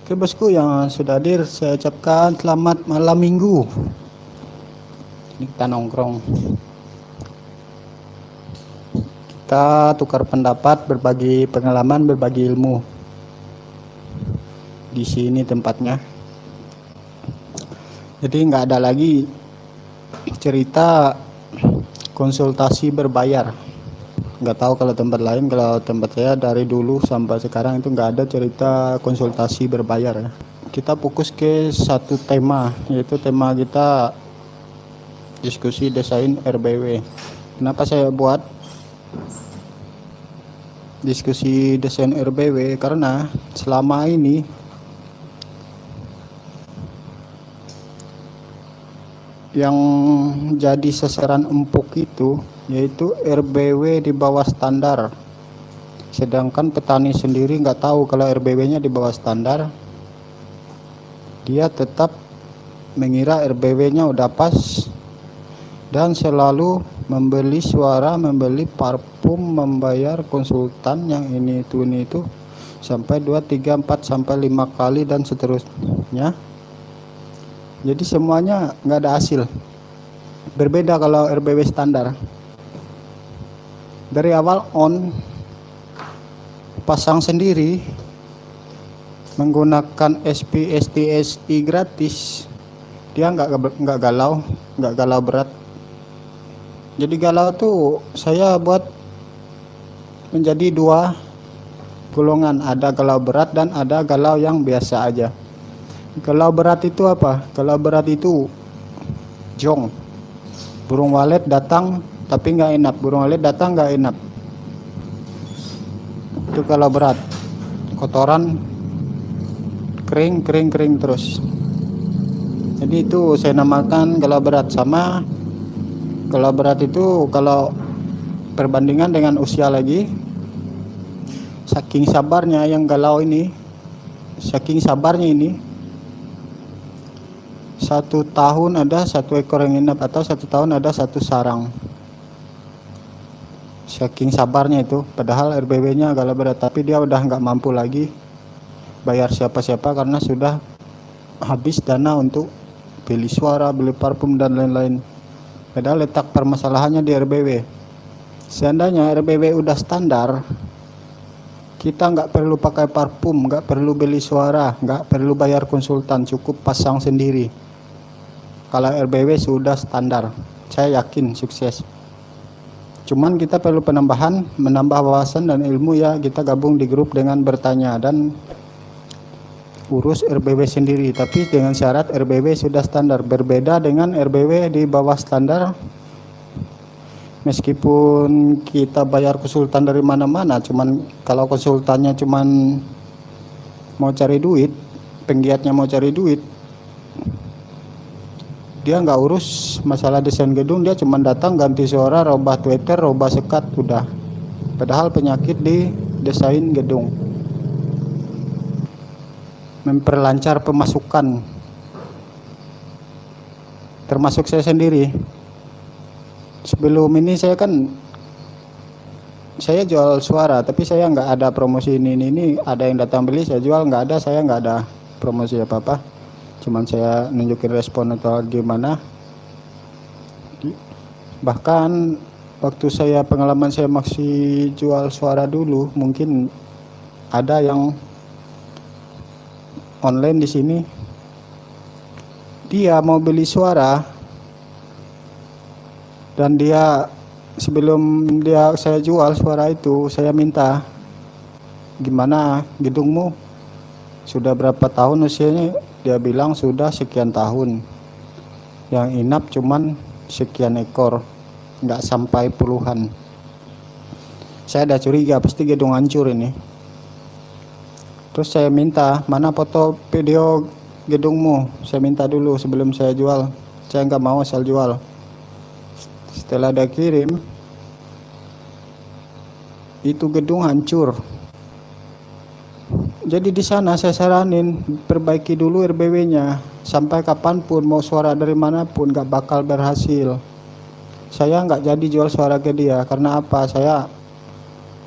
Oke bosku yang sudah hadir, saya ucapkan selamat malam minggu. Ini kita nongkrong, kita tukar pendapat, berbagi pengalaman, berbagi ilmu. Di sini tempatnya. Jadi nggak ada lagi cerita konsultasi berbayar. Nggak tahu kalau tempat lain, kalau tempat saya dari dulu sampai sekarang itu nggak ada cerita konsultasi berbayar ya. Kita fokus ke satu tema, yaitu tema kita diskusi desain RBW. Kenapa saya buat diskusi desain RBW? Karena selama ini yang jadi sasaran empuk itu yaitu RBW di bawah standar, sedangkan petani sendiri nggak tahu kalau RBW nya di bawah standar. Dia tetap mengira RBW nya udah pas dan selalu membeli suara, membeli parfum, membayar konsultan yang ini itu sampai 2, 3, 4 sampai 5 kali dan seterusnya. Jadi semuanya nggak ada hasil. Berbeda kalau RBW standar. Dari awal pasang sendiri menggunakan SPSTSI gratis, dia nggak galau berat. Jadi galau tuh saya buat menjadi 2 golongan, ada galau berat dan ada galau yang biasa aja. Galau berat itu apa? Galau berat itu jong, burung walet datang tapi nggak enak, burung walet datang nggak enak. Itu galau berat, kotoran kering terus. Jadi itu saya namakan galau berat. Sama galau berat itu kalau perbandingan dengan usia lagi, saking sabarnya yang galau ini, saking sabarnya ini, 1 tahun ada 1 ekor yang inap atau 1 tahun ada 1 sarang. Saking sabarnya itu, padahal RBW nya galau berat, tapi dia udah nggak mampu lagi bayar siapa-siapa karena sudah habis dana untuk beli suara, beli parfum dan lain-lain. Padahal letak permasalahannya di RBW. Seandainya RBW udah standar, kita nggak perlu pakai parfum, nggak perlu beli suara, nggak perlu bayar konsultan, cukup pasang sendiri. Kalau RBW sudah standar, saya yakin sukses. Cuman kita perlu penambahan, menambah wawasan dan ilmu ya. Kita gabung di grup dengan bertanya dan urus RBW sendiri, tapi dengan syarat RBW sudah standar. Berbeda dengan RBW di bawah standar. Meskipun kita bayar konsultan dari mana-mana, cuman kalau konsultannya cuman mau cari duit, penggiatnya mau cari duit, dia nggak urus masalah desain gedung, dia cuma datang ganti suara, robah Twitter, robah sekat, udah. Padahal penyakit di desain gedung, memperlancar pemasukan, termasuk saya sendiri. Sebelum ini saya jual suara, tapi saya nggak ada promosi ini ada yang datang beli saya jual, nggak ada, saya nggak ada promosi apa-apa, cuman saya nunjukin respon atau gimana. Bahkan waktu pengalaman saya masih jual suara dulu, mungkin ada yang online di sini, dia mau beli suara dan dia sebelum saya jual suara itu, saya minta, gimana gedungmu, sudah berapa tahun usianya? Dia bilang sudah sekian tahun, yang inap cuman sekian ekor, nggak sampai puluhan. Saya ada curiga pasti gedung hancur ini. Terus saya minta, mana foto video gedungmu, saya minta dulu sebelum saya jual. Saya nggak mau asal jual. Setelah dia kirim, itu gedung hancur. Jadi di sana saya saranin perbaiki dulu RBW-nya. Sampai kapanpun mau suara dari manapun nggak bakal berhasil. Saya nggak jadi jual suara ke dia karena apa? Saya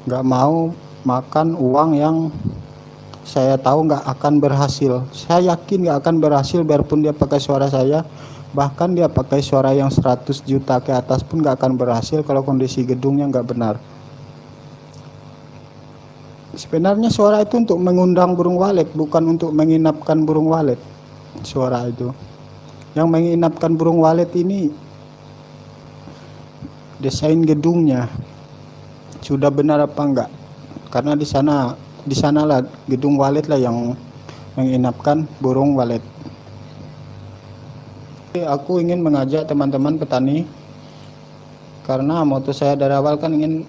nggak mau makan uang yang saya tahu nggak akan berhasil. Saya yakin nggak akan berhasil biarpun dia pakai suara saya. Bahkan dia pakai suara yang 100 juta ke atas pun nggak akan berhasil kalau kondisi gedungnya nggak benar. Sebenarnya suara itu untuk mengundang burung walet, bukan untuk menginapkan burung walet. Suara itu. Yang menginapkan burung walet ini desain gedungnya sudah benar apa enggak? Karena di sanalah gedung walet lah yang menginapkan burung walet. Aku ingin mengajak teman-teman petani, karena moto saya dari awal kan ingin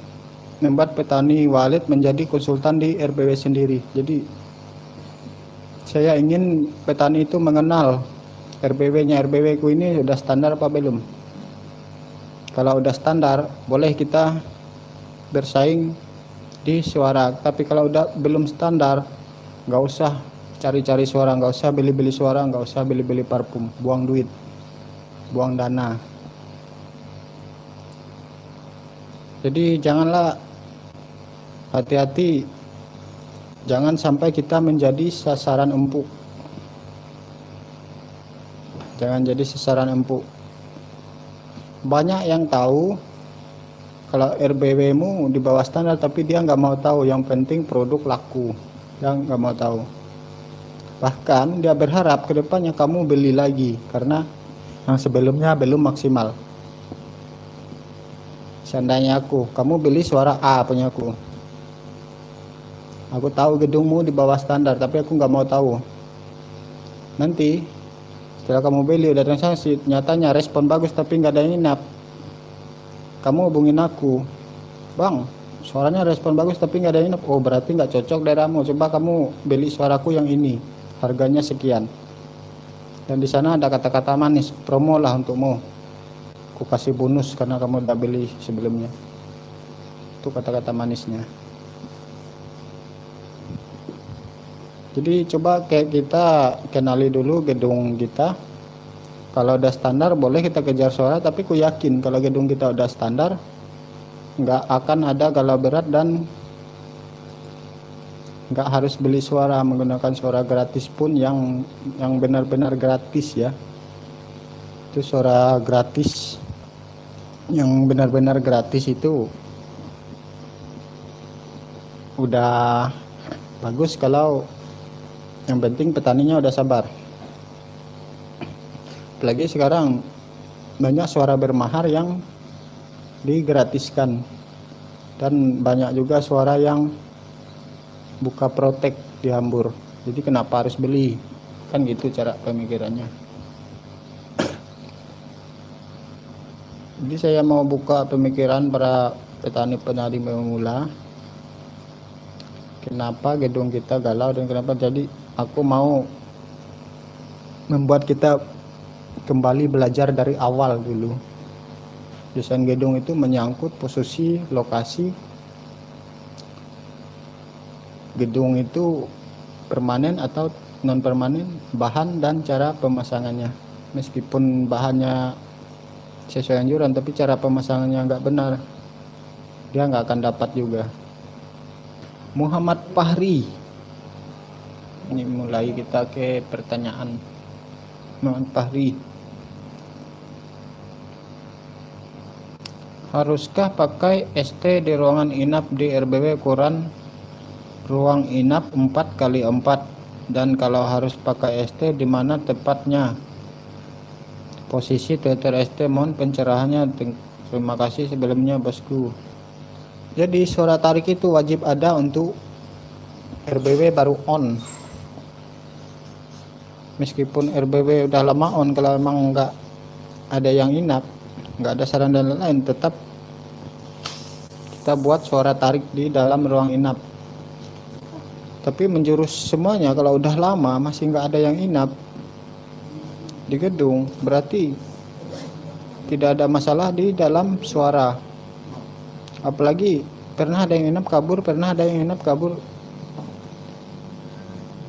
membuat petani walet menjadi konsultan di RBW sendiri. Jadi saya ingin petani itu mengenal RBW-nya, RBW ku ini sudah standar apa belum. Kalau udah standar, boleh kita bersaing di suara. Tapi kalau udah belum standar, nggak usah cari-cari suara, nggak usah beli-beli suara, nggak usah beli-beli parfum, buang duit, buang dana. Jadi janganlah, hati-hati, jangan sampai kita menjadi sasaran empuk. Jangan jadi sasaran empuk. Banyak yang tahu kalau RBW-mu di bawah standar, tapi dia nggak mau tahu. Yang penting produk laku, dia nggak mau tahu. Bahkan dia berharap kedepannya kamu beli lagi karena yang sebelumnya belum maksimal. Seandainya kamu beli suara A punya aku tahu gedungmu di bawah standar, tapi aku nggak mau tahu. Nanti setelah kamu beli udah transaksi, nyatanya respon bagus tapi nggak ada yang inap, kamu hubungin aku, bang, suaranya respon bagus tapi nggak ada yang inap. Oh, berarti nggak cocok daerahmu, coba kamu beli suaraku yang ini, harganya sekian, dan di sana ada kata-kata manis, promo lah untukmu, aku kasih bonus karena kamu udah beli sebelumnya. Itu kata-kata manisnya. Jadi coba kayak kita kenali dulu gedung kita. Kalau udah standar boleh kita kejar suara, tapi ku yakin kalau gedung kita udah standar nggak akan ada galau berat dan nggak harus beli suara, menggunakan suara gratis pun yang benar-benar gratis ya. Itu suara gratis yang benar-benar gratis itu udah bagus kalau yang penting petaninya udah sabar. Apalagi sekarang banyak suara bermahar yang digratiskan, dan banyak juga suara yang buka protek di Hambur. Jadi kenapa harus beli? Kan gitu cara pemikirannya. Jadi saya mau buka pemikiran para petani-petani pemula. Kenapa gedung kita galau dan kenapa, jadi aku mau membuat kita kembali belajar dari awal dulu. Desain gedung itu menyangkut posisi, lokasi. Gedung itu permanen atau non permanen, bahan dan cara pemasangannya. Meskipun bahannya sesuai anjuran, tapi cara pemasangannya nggak benar, dia nggak akan dapat juga. Muhammad Fahri, ini mulai kita ke pertanyaan. Muhammad Fahri, haruskah pakai ST di ruangan inap di RBW ukuran ruang inap 4x4, dan kalau harus pakai ST di mana tepatnya? Posisi Twitter ST, mohon pencerahannya, terima kasih sebelumnya bosku. Jadi suara tarik itu wajib ada untuk RBW baru on. Meskipun RBW udah lama on, kalau memang nggak ada yang inap, nggak ada saran dan lain-lain, tetap kita buat suara tarik di dalam ruang inap. Tapi menjurus semuanya, kalau udah lama masih nggak ada yang inap di gedung, berarti tidak ada masalah di dalam suara. Apalagi pernah ada yang inap kabur,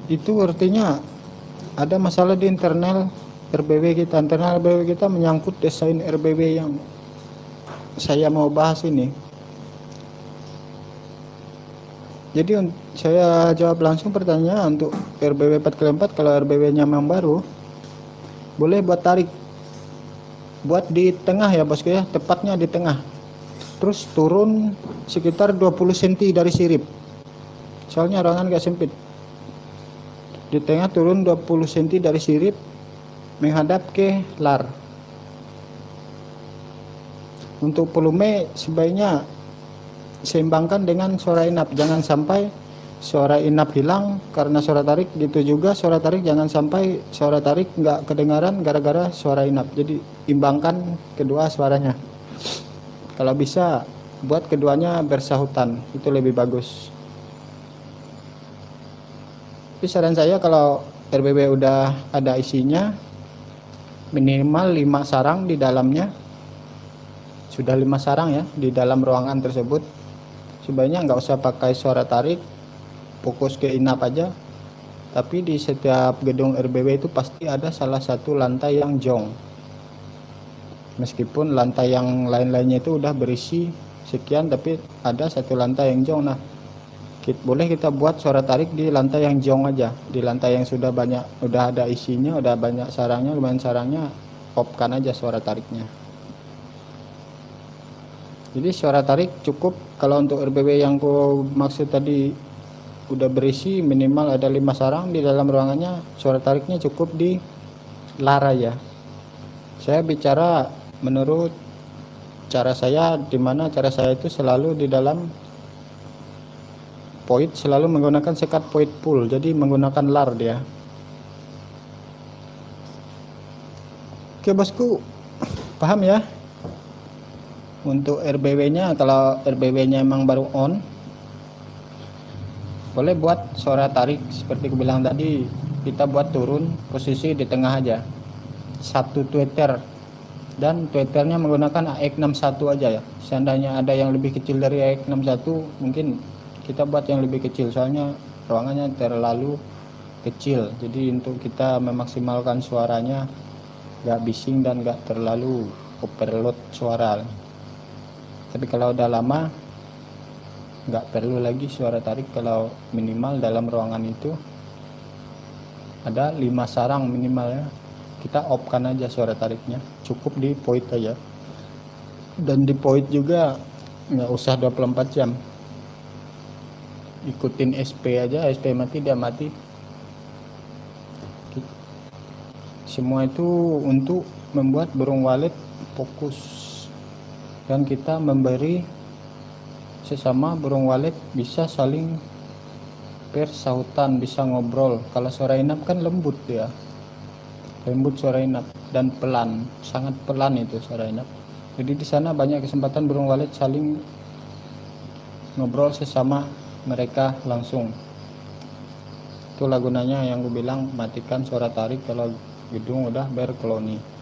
itu artinya ada masalah di internal RBW kita. Internal RBW kita menyangkut desain RBW yang saya mau bahas ini. Jadi saya jawab langsung pertanyaan untuk RBW 4x4. Kalau RBW nya memang baru, boleh buat tarik, buat di tengah ya bosku ya, tepatnya di tengah, terus turun sekitar 20 cm dari sirip, soalnya ruangan gak sempit. Di tengah turun 20 cm dari sirip menghadap ke lar. Untuk volume sebaiknya seimbangkan dengan suara inap, jangan sampai suara inap hilang karena suara tarik, gitu juga suara tarik jangan sampai suara tarik nggak kedengaran gara-gara suara inap. Jadi imbangkan kedua suaranya. Kalau bisa buat keduanya bersahutan, itu lebih bagus. Tapi saran saya kalau RBB udah ada isinya minimal 5 sarang di dalamnya, sudah 5 sarang ya di dalam ruangan tersebut, sebaiknya nggak usah pakai suara tarik, fokus ke inap aja. Tapi di setiap gedung RBW itu pasti ada salah satu lantai yang jong, meskipun lantai yang lain-lainnya itu udah berisi sekian, tapi ada satu lantai yang jong. Nah, boleh kita buat suara tarik di lantai yang jong aja, di lantai yang sudah banyak, udah ada isinya, udah banyak sarangnya, lumayan sarangnya, popkan aja suara tariknya. Jadi suara tarik cukup kalau untuk RBW yang ku maksud tadi udah berisi minimal ada 5 sarang di dalam ruangannya, suara tariknya cukup di lar ya. Saya bicara menurut cara saya, dimana cara saya itu selalu di dalam point selalu menggunakan sekat point pull, jadi menggunakan lar dia. Oke bosku, paham ya? Untuk RBW nya, kalau RBW nya emang baru on, boleh buat suara tarik seperti aku bilang tadi, kita buat turun posisi di tengah aja, satu tweeter, dan tweeternya menggunakan AX61 aja ya. Seandainya ada yang lebih kecil dari AX61 mungkin kita buat yang lebih kecil, soalnya ruangannya terlalu kecil. Jadi untuk kita memaksimalkan suaranya gak bising dan gak terlalu overload suara. Tapi kalau udah lama nggak perlu lagi suara tarik. Kalau minimal dalam ruangan itu ada 5 sarang minimalnya, kita off-kan aja suara tariknya, cukup di point aja. Dan di point juga nggak usah 24 jam, ikutin SP aja, SP mati dia mati. Semua itu untuk membuat burung walet fokus, dan kita memberi sesama burung walet bisa saling bersahutan, bisa ngobrol. Kalau suara inap kan lembut ya, lembut suara inap dan pelan, sangat pelan itu suara inap. Jadi di sana banyak kesempatan burung walet saling ngobrol sesama mereka langsung. Itulah gunanya yang gue bilang matikan suara tarik kalau gedung udah berkoloni.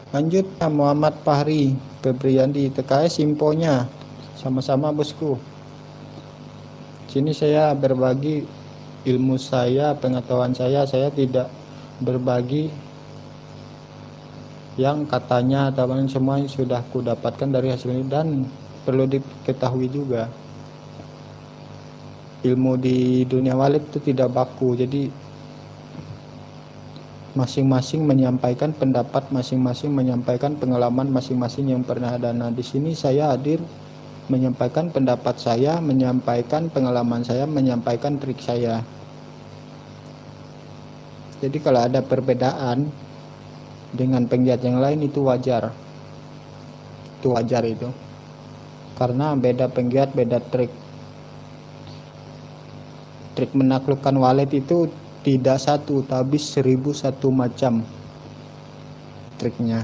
Lanjut, Muhammad Fahri Febriandi, TKS infonya sama-sama bosku. Sini saya berbagi ilmu saya, pengetahuan saya tidak berbagi yang katanya teman semua sudah ku dapatkan dari hasil ini. Dan perlu diketahui juga, ilmu di dunia walet itu tidak baku, jadi masing-masing menyampaikan pendapat, masing-masing menyampaikan pengalaman masing-masing yang pernah ada. Nah, di sini saya hadir menyampaikan pendapat saya, menyampaikan pengalaman saya, menyampaikan trik saya. Jadi kalau ada perbedaan dengan penggiat yang lain itu wajar. Itu wajar itu. Karena beda penggiat, beda trik. Trik menaklukkan walet itu tidak satu, tapi 1001 macam triknya.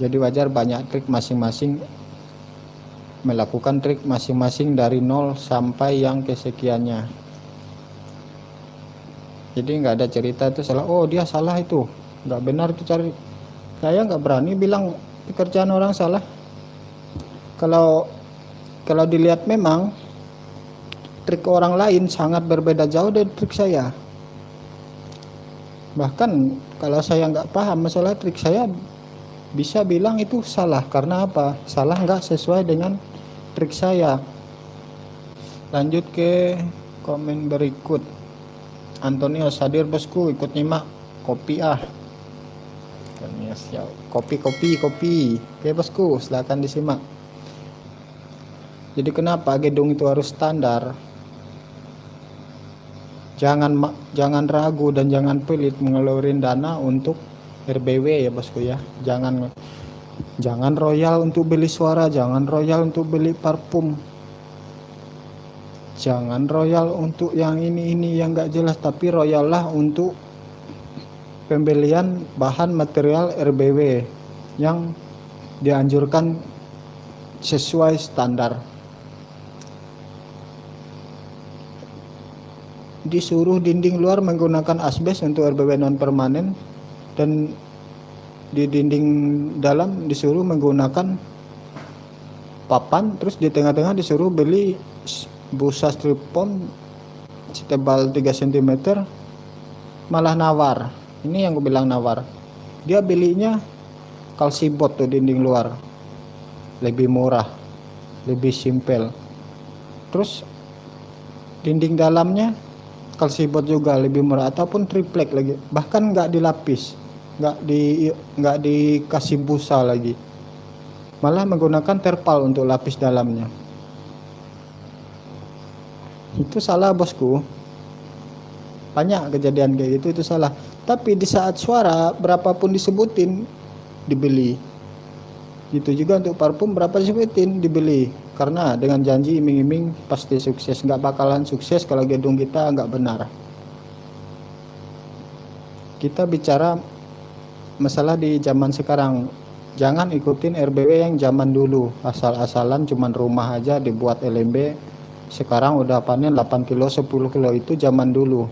Jadi wajar banyak trik, masing-masing melakukan trik masing-masing dari 0 sampai yang kesekiannya. Jadi nggak ada cerita itu salah, oh dia salah itu, nggak benar itu cari. Saya nggak berani bilang pekerjaan orang salah. Kalau dilihat memang trik orang lain sangat berbeda jauh dari trik saya. Bahkan kalau saya nggak paham masalah trik, saya bisa bilang itu salah. Karena apa? Salah nggak sesuai dengan trik saya. Lanjut ke komen berikut. Antonius hadir bosku, ikut nyimak. Kopi Antonius ya. Kopi. Oke bosku, silakan disimak. Jadi kenapa gedung itu harus standar? Jangan ragu dan jangan pelit mengeluarin dana untuk RBW ya bosku ya. Jangan royal untuk beli suara, jangan royal untuk beli parfum, jangan royal untuk yang ini yang gak jelas, tapi royal lah untuk pembelian bahan material RBW yang dianjurkan sesuai standar. Disuruh dinding luar menggunakan asbes untuk RBW non permanen, dan di dinding dalam disuruh menggunakan papan, terus di tengah-tengah disuruh beli busa stripon setebal 3 cm, malah nawar. Ini yang gue bilang nawar. Dia belinya kalsibot tuh dinding luar, lebih murah, lebih simpel. Terus dinding dalamnya kalsibot juga lebih murah, ataupun triplek lagi, bahkan nggak dilapis, nggak dikasih busa lagi, malah menggunakan terpal untuk lapis dalamnya. Itu salah bosku, banyak kejadian kayak gitu, itu salah. Tapi di saat suara berapapun disebutin dibeli. Gitu juga untuk parfum, berapa disebutin dibeli, karena dengan janji iming-iming pasti sukses. Nggak bakalan sukses kalau gedung kita nggak benar. Kita bicara masalah di zaman sekarang, jangan ikutin RBW yang zaman dulu, asal-asalan cuman rumah aja dibuat LMB. Sekarang udah panen 8 kilo 10 kilo, itu zaman dulu,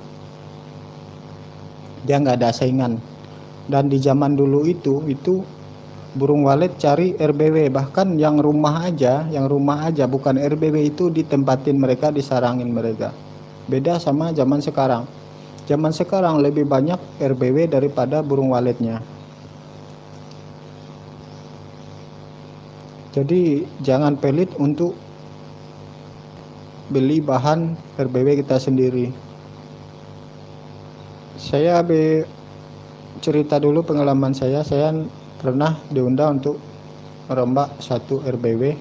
dia nggak ada saingan. Dan di zaman dulu itu burung walet cari RBW, bahkan yang rumah aja bukan RBW itu ditempatin mereka, disarangin mereka. Beda sama zaman sekarang. Zaman sekarang lebih banyak RBW daripada burung waletnya. Jadi jangan pelit untuk beli bahan RBW kita sendiri. Saya cerita dulu pengalaman saya pernah diundang untuk merombak satu RBW,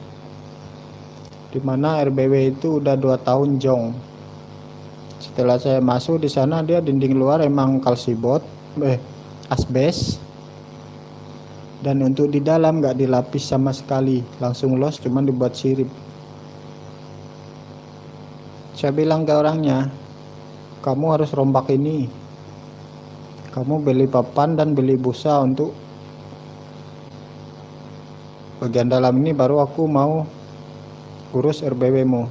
dimana RBW itu udah 2 tahun jong. Setelah saya masuk di sana, dia dinding luar emang kalsibot, asbes, dan untuk di dalam nggak dilapis sama sekali, langsung los, cuman dibuat sirip. Saya bilang ke orangnya, kamu harus rombak ini, kamu beli papan dan beli busa untuk bagian dalam ini, baru aku mau urus RBW mu.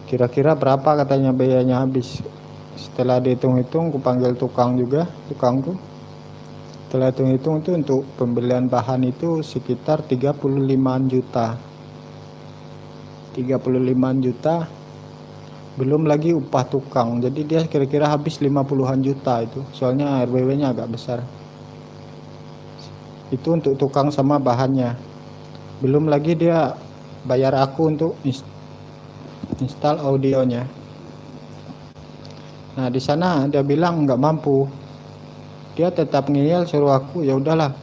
Kira-kira berapa katanya biayanya habis. Setelah dihitung-hitung, aku panggil tukangku. Setelah hitung-hitung itu untuk pembelian bahan itu sekitar 35 juta. 35 juta belum lagi upah tukang. Jadi dia kira-kira habis 50-an juta itu. Soalnya RBW-nya agak besar. Itu untuk tukang sama bahannya, belum lagi dia bayar aku untuk install audionya. Nah di sana dia bilang nggak mampu, dia tetap ngeyel, suruh aku ya udahlah,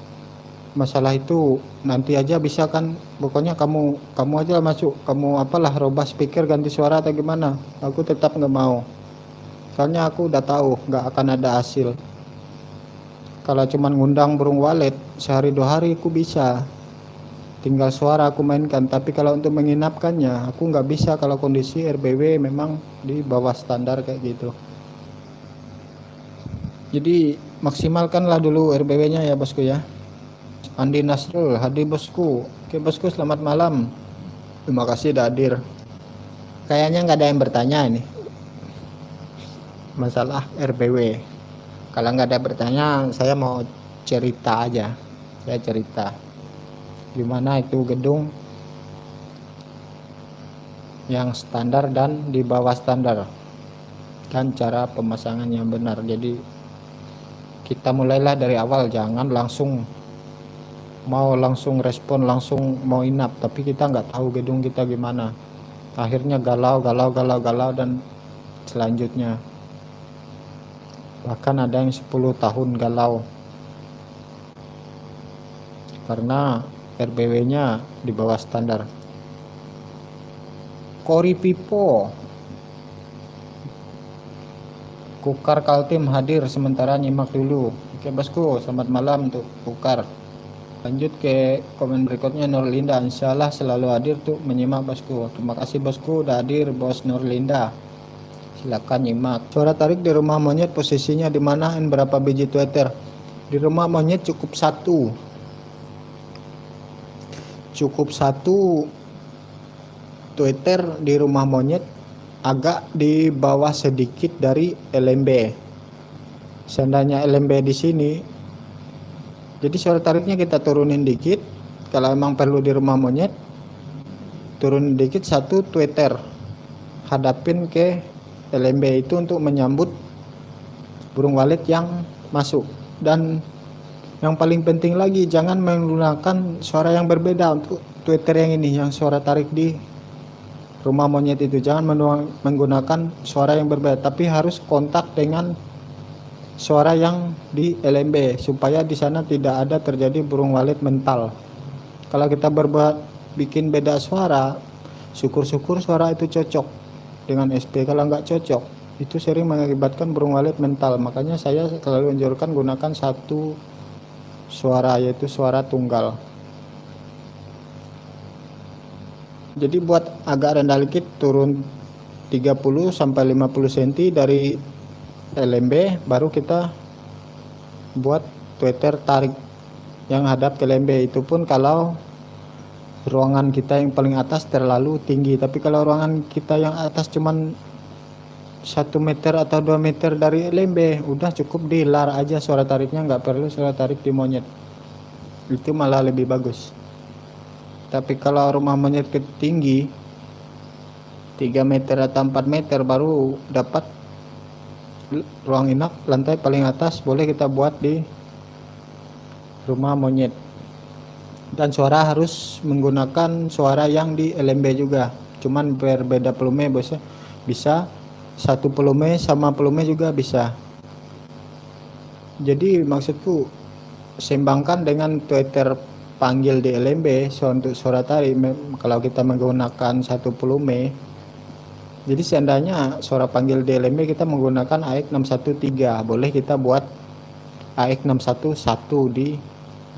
masalah itu nanti aja bisa kan, pokoknya kamu aja masuk, kamu apalah robah speaker ganti suara atau gimana. Aku tetap nggak mau, soalnya aku udah tahu nggak akan ada hasil. Kalau cuman ngundang burung walet sehari 2 hari aku bisa, tinggal suara aku mainkan. Tapi kalau untuk menginapkannya aku nggak bisa kalau kondisi RBW memang di bawah standar kayak gitu. Jadi maksimalkanlah dulu RBW-nya ya bosku ya. Andi Nasrul hadir bosku. Oke bosku, selamat malam, terima kasih udah hadir. Kayaknya nggak ada yang bertanya ini masalah RBW. Kalau nggak ada bertanya, saya mau cerita aja. Saya cerita gimana itu gedung yang standar dan di bawah standar, dan cara pemasangan yang benar. Jadi kita mulailah dari awal, jangan langsung respon langsung mau inap, tapi kita nggak tahu gedung kita gimana. akhirnya galau dan selanjutnya bahkan ada yang 10 tahun galau karena RBW-nya di bawah standar. Kori Pipo, Kukar Kaltim hadir sementara nyimak dulu. Oke bosku, selamat malam untuk Kukar. Lanjut ke komen berikutnya, Nurlinda, insyaallah selalu hadir tuh menyimak bosku. Terima kasih bosku udah hadir bos Nurlinda. Silakan nyimak. Suara tarik di rumah monyet posisinya di mana dan berapa biji Twitter? Di rumah monyet cukup satu Twitter di rumah monyet, agak di bawah sedikit dari LMB. Seandainya LMB di sini, jadi suara tariknya kita turunin dikit. Kalau emang perlu di rumah monyet, turunin dikit satu Twitter, hadapin ke LMB itu untuk menyambut burung walet yang masuk. Dan yang paling penting lagi, jangan menggunakan suara yang berbeda untuk Twitter yang ini, yang suara tarik di rumah monyet itu. Jangan menggunakan suara yang berbeda, tapi harus kontak dengan suara yang di LMB supaya di sana tidak ada terjadi burung walet mental. Kalau kita bikin beda suara, syukur-syukur suara itu cocok dengan SP. Kalau nggak cocok, itu sering mengakibatkan burung walet mental. Makanya saya selalu anjurkan gunakan satu suara, yaitu suara tunggal. Jadi buat agak rendah dikit, turun 30 sampai 50 cm dari LMB, baru kita buat Twitter tarik yang hadap ke LMB. Itu pun kalau ruangan kita yang paling atas terlalu tinggi. Tapi kalau ruangan kita yang atas cuman 1 meter atau 2 meter dari LMB, udah cukup dilar aja suara tariknya, nggak perlu suara tarik di monyet. Itu malah lebih bagus. Tapi kalau rumah monyet tinggi 3 meter atau 4 meter, baru dapat ruang inap lantai paling atas, boleh kita buat di rumah monyet. Dan suara harus menggunakan suara yang di LMB juga, cuman berbeda volume bosnya. Bisa satu volume sama volume juga bisa. Jadi maksudku, seimbangkan dengan Twitter panggil di LMB untuk suara tarik. Kalau kita menggunakan satu volume, jadi seandainya suara panggil di LMB kita menggunakan AX613, boleh kita buat AX611 di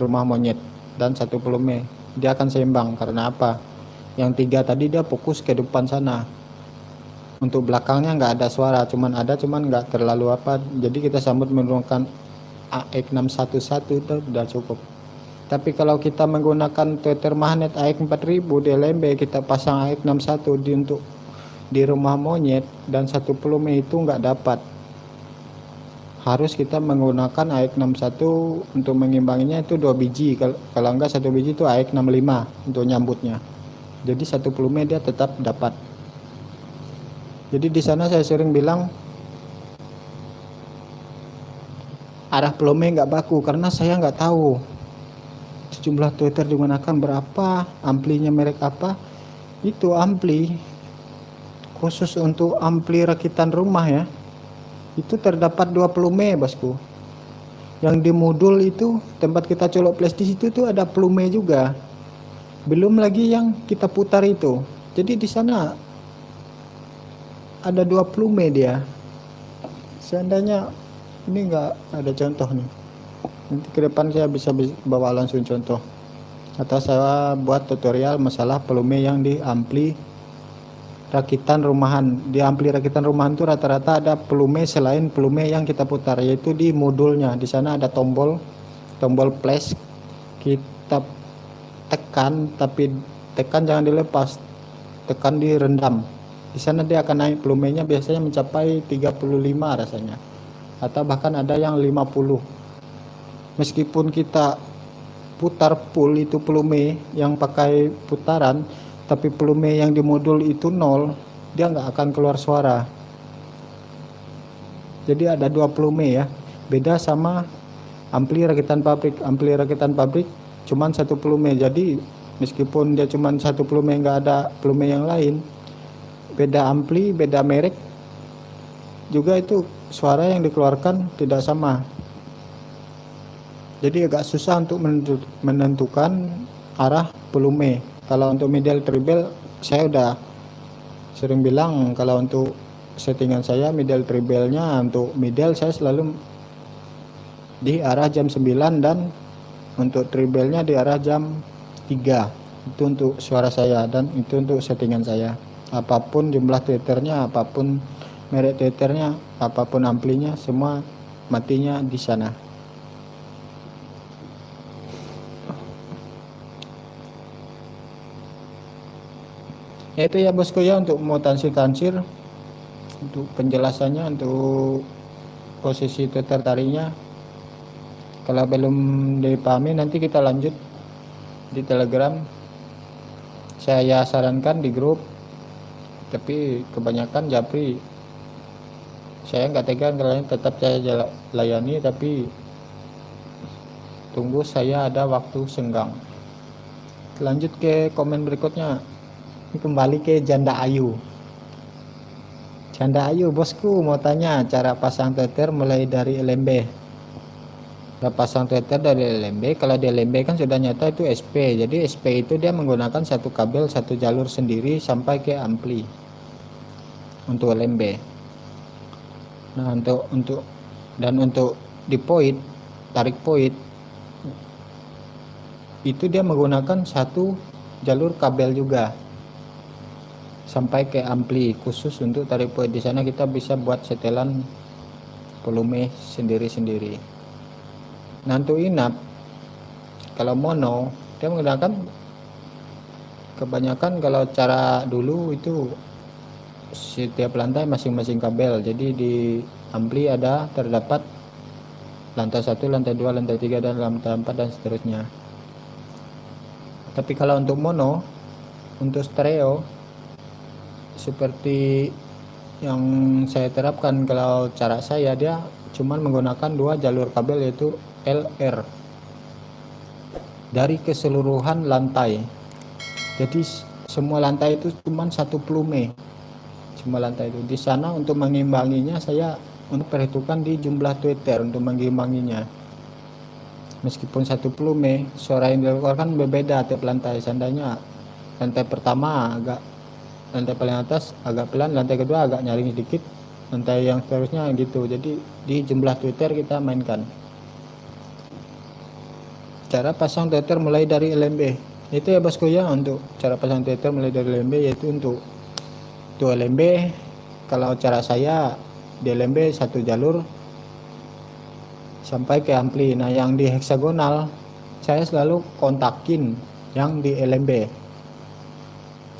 rumah monyet dan satu volume. Dia akan seimbang. Karena apa? Yang 3 tadi dia fokus ke depan sana. Untuk belakangnya nggak ada suara, cuman nggak terlalu apa. Jadi kita sambut menggunakan AX611 itu udah cukup. Tapi kalau kita menggunakan Twitter magnet AX4000 di LMB, kita pasang AX61 di rumah monyet dan satu volume, itu nggak dapat. Harus kita menggunakan AX61 untuk mengimbanginya, itu 2 biji. Kalau enggak 1 biji itu AX65 untuk nyambutnya. Jadi satu volume dia tetap dapat. Jadi di sana saya sering bilang arah volume nggak baku, karena saya nggak tahu jumlah Twitter digunakan berapa, amplinya merek apa. Itu ampli khusus untuk ampli rakitan rumah ya, itu terdapat 2 volume bosku. Yang di modul itu tempat kita colok flash di situ tuh ada volume juga, belum lagi yang kita putar itu. Jadi di sana ada 2 volume dia. Seandainya ini nggak ada contoh nih, nanti ke depan saya bisa bawa langsung contoh, atau saya buat tutorial masalah volume yang di ampli rakitan rumahan. Di ampli rakitan rumahan itu rata-rata ada volume selain volume yang kita putar, yaitu di modulnya. Di sana ada tombol flash, kita tekan, tapi tekan jangan dilepas, tekan direndam. Di sana dia akan naik volumenya, biasanya mencapai 35 rasanya, atau bahkan ada yang 50. Meskipun kita putar full itu volume yang pakai putaran, tapi volume yang di modul itu 0, dia nggak akan keluar suara. Jadi ada 2 volume ya, beda sama ampli rakitan pabrik. Ampli rakitan pabrik cuman 1 volume, jadi meskipun dia cuman 1 volume, nggak ada volume yang lain, beda ampli, beda merek juga itu suara yang dikeluarkan tidak sama. Jadi agak susah untuk menentukan arah volume. Kalau untuk middle treble saya udah sering bilang, kalau untuk settingan saya middle treble-nya, untuk middle saya selalu di arah jam 9 dan untuk treble-nya di arah jam 3. Itu untuk suara saya dan itu untuk settingan saya. Apapun jumlah tweeternya, apapun merek tweeternya, apapun amplinya, semua matinya di sana. Itu ya bosku ya, untuk mau tansir untuk penjelasannya, untuk posisi tweeter tariknya. Kalau belum dipahami nanti kita lanjut di Telegram. Saya sarankan di grup, tapi kebanyakan japri saya nggak tega, kalian tetap saya layani, tapi tunggu saya ada waktu senggang. Lanjut ke komen berikutnya. Kembali ke Janda Ayu. Janda Ayu bosku mau tanya cara pasang tweeter mulai dari LMB. Pasang tweeter dari LMB, kalau di LMB kan sudah nyata itu SP. Jadi SP itu dia menggunakan satu kabel satu jalur sendiri sampai ke ampli untuk LMB. Nah untuk di point, tarik point itu dia menggunakan satu jalur kabel juga sampai ke ampli khusus untuk tarik point. Di sana kita bisa buat setelan volume sendiri-sendiri. Nah untuk inap, kalau mono dia menggunakan kebanyakan, kalau cara dulu itu setiap lantai masing-masing kabel. Jadi di ampli ada terdapat lantai 1, lantai 2, lantai 3 dan lantai 4 dan seterusnya. Tapi kalau untuk mono, untuk stereo seperti yang saya terapkan, kalau cara saya dia cuman menggunakan 2 jalur kabel yaitu LR dari keseluruhan lantai. Jadi semua lantai itu cuman satu volume, semua lantai itu. Di sana untuk mengimbanginya saya perhitungkan di jumlah tweeter untuk mengimbanginya. Meskipun satu volume, suara yang dikeluarkan berbeda tiap lantai. Seandainya lantai pertama lantai paling atas agak pelan, lantai kedua agak nyaring sedikit, lantai yang seterusnya gitu. Jadi di jumlah tweeter kita mainkan. Cara pasang tweeter mulai dari LMB itu ya bosku ya. Untuk cara pasang tweeter mulai dari LMB yaitu untuk LMB, kalau cara saya di LMB satu jalur sampai ke ampli. Nah yang di heksagonal saya selalu kontakin yang di LMB.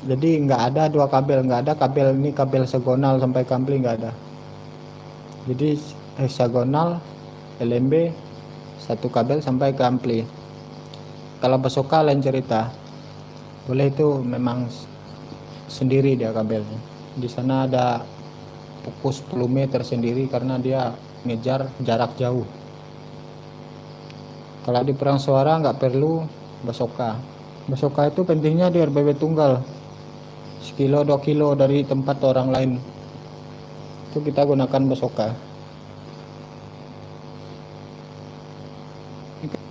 Jadi nggak ada 2 kabel, nggak ada kabel ini kabel heksagonal sampai ke ampli, nggak ada. Jadi heksagonal LMB satu kabel sampai ke ampli. Kalau Basoka lain cerita, boleh itu memang sendiri dia kabelnya. Di sana ada fokus volume tersendiri karena dia ngejar jarak jauh. Kalau di perang suara nggak perlu Basoka. Basoka itu pentingnya di RBB tunggal, 1 kilo 2 kilo dari tempat orang lain, itu kita gunakan Basoka.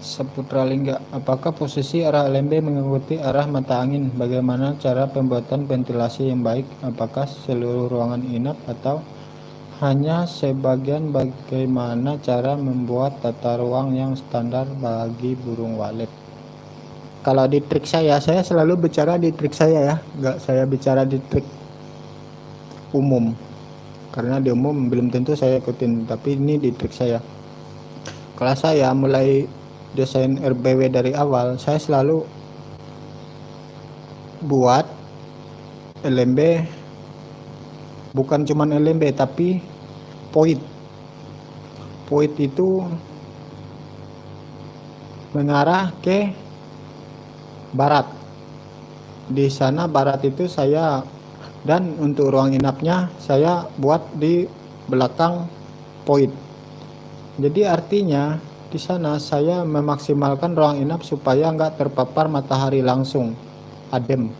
Saputra Lingga, apakah posisi arah LMB mengikuti arah mata angin? Bagaimana cara pembuatan ventilasi yang baik? Apakah seluruh ruangan inap atau hanya sebagian? Bagaimana cara membuat tata ruang yang standar bagi burung walet? Kalau di trik saya selalu bicara di trik saya ya, nggak saya bicara di trik umum, karena di umum belum tentu saya ikutin, tapi ini di trik saya. Kalau saya mulai desain RBW dari awal, saya selalu buat LMB, bukan cuman LMB tapi point itu mengarah ke barat. Di sana barat itu saya, dan untuk ruang inapnya saya buat di belakang point. Jadi artinya di sana saya memaksimalkan ruang inap supaya nggak terpapar matahari langsung, adem.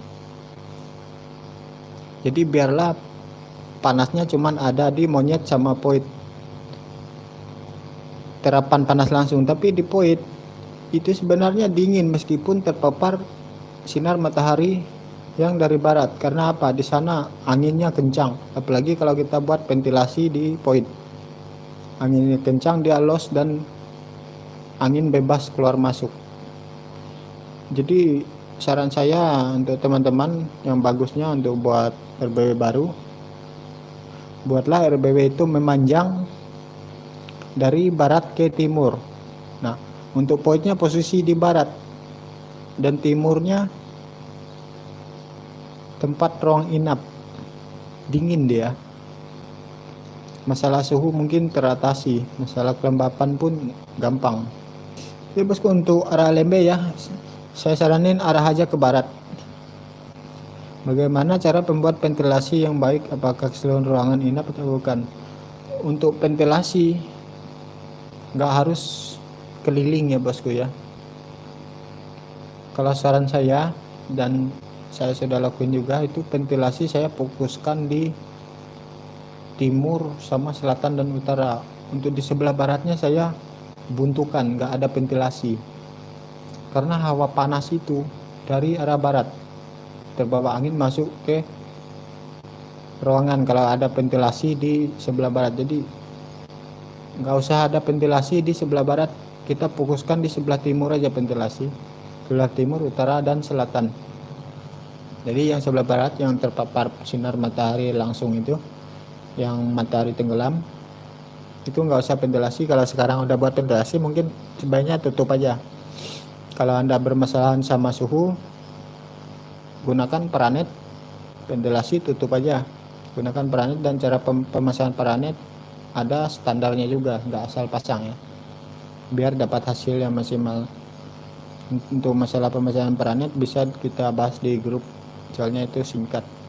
Jadi biarlah panasnya cuman ada di monyet sama poid, terapan panas langsung, tapi di poid itu sebenarnya dingin meskipun terpapar sinar matahari yang dari barat. Karena apa? Di sana anginnya kencang, apalagi kalau kita buat ventilasi di poid, anginnya kencang, dia los dan angin bebas keluar masuk. Jadi saran saya untuk teman-teman yang bagusnya untuk buat RBW baru, buatlah RBW itu memanjang dari barat ke timur. Nah, untuk poidnya posisi di barat dan timurnya tempat ruang inap, dingin dia. Masalah suhu mungkin teratasi, masalah kelembapan pun gampang. Jadi bosku, untuk arah lembe ya, saya saranin arah aja ke barat. Bagaimana cara pembuat ventilasi yang baik? Apakah seluruh ruangan inap atau bukan? Untuk ventilasi nggak harus keliling ya bosku ya. Kalau saran saya, dan saya sudah lakuin juga, itu ventilasi saya fokuskan di timur sama selatan dan utara. Untuk di sebelah baratnya saya buntukan, nggak ada ventilasi, karena hawa panas itu dari arah barat terbawa angin masuk ke ruangan kalau ada ventilasi di sebelah barat. Jadi nggak usah ada ventilasi di sebelah barat, kita fokuskan di sebelah timur aja ventilasi, sebelah timur, utara, dan selatan. Jadi yang sebelah barat yang terpapar sinar matahari langsung itu, yang matahari tenggelam, itu nggak usah ventilasi. Kalau sekarang udah buat ventilasi, mungkin sebaiknya tutup aja. Kalau Anda bermasalahan sama suhu, gunakan paranet, ventilasi tutup aja, gunakan paranet. Dan cara pemasangan paranet ada standarnya juga, nggak asal pasang ya, biar dapat hasil yang maksimal. Untuk masalah pemasangan paranet bisa kita bahas di grup, soalnya itu singkat.